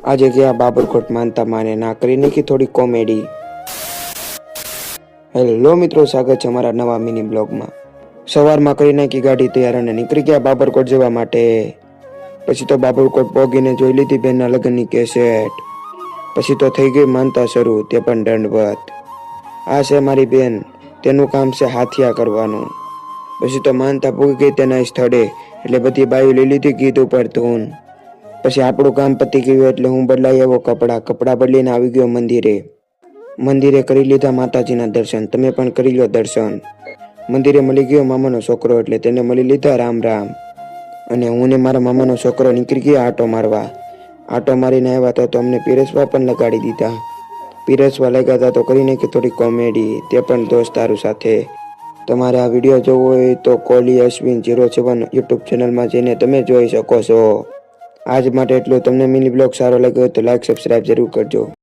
આજે ગયા બાબરકોટ માનતા માને ના કરી નાખી થોડી કોમેડી। હેલો મિત્રો, સ્વાગત છે અમારા નવા મિની બ્લોગમાં। સવારમાં કરી નાખી ગાડી તૈયાર અને નીકળી ગયા બાબરકોટ જવા માટે। પછી તો બાબરકોટ પહોંચીને જોઈ લીધી બેનના લગ્નની કેસેટ। પછી તો થઈ ગઈ માનતા શરૂ, તે પણ દંડવત। આ છે મારી બેન, તેનું કામ છે હાથિયા કરવાનું। પછી તો માનતા પૂગી ગઈ તેના સ્થળે, એટલે બધી બાયું લઈ લીધી ગીત ઉપર ધૂન। પછી આપણું કામ પતી ગયું એટલે હું બદલાઈ આવ્યો કપડાં બદલીને આવી ગયો મંદિરે કરી લીધા માતાજીના દર્શન। તમે પણ કરી લો દર્શન। મંદિરે મળી ગયો મામાનો છોકરો એટલે તેને મળી લીધા રામ રામ। અને હું ને મારા મામાનો છોકરો નીકળી ગયા આટો મારવા। આટો મારીને આવ્યા હતા તો અમને પીરસવા પણ લગાડી દીધા। પીરસવા લાગ્યા હતા તો કરી નાખી થોડી કોમેડી, તે પણ દોસ્તારો સાથે। તમારે આ વિડીયો જોવો હોય તો કોહલી અશ્વિન 07 યુટ્યુબ ચેનલમાં જઈને તમે જોઈ શકો છો। આજ માટે એટલું। તમને મિની બ્લોગ સારો લાગ્યો હોય તો લાઈક સબસ્ક્રાઈબ જરૂર કરજો।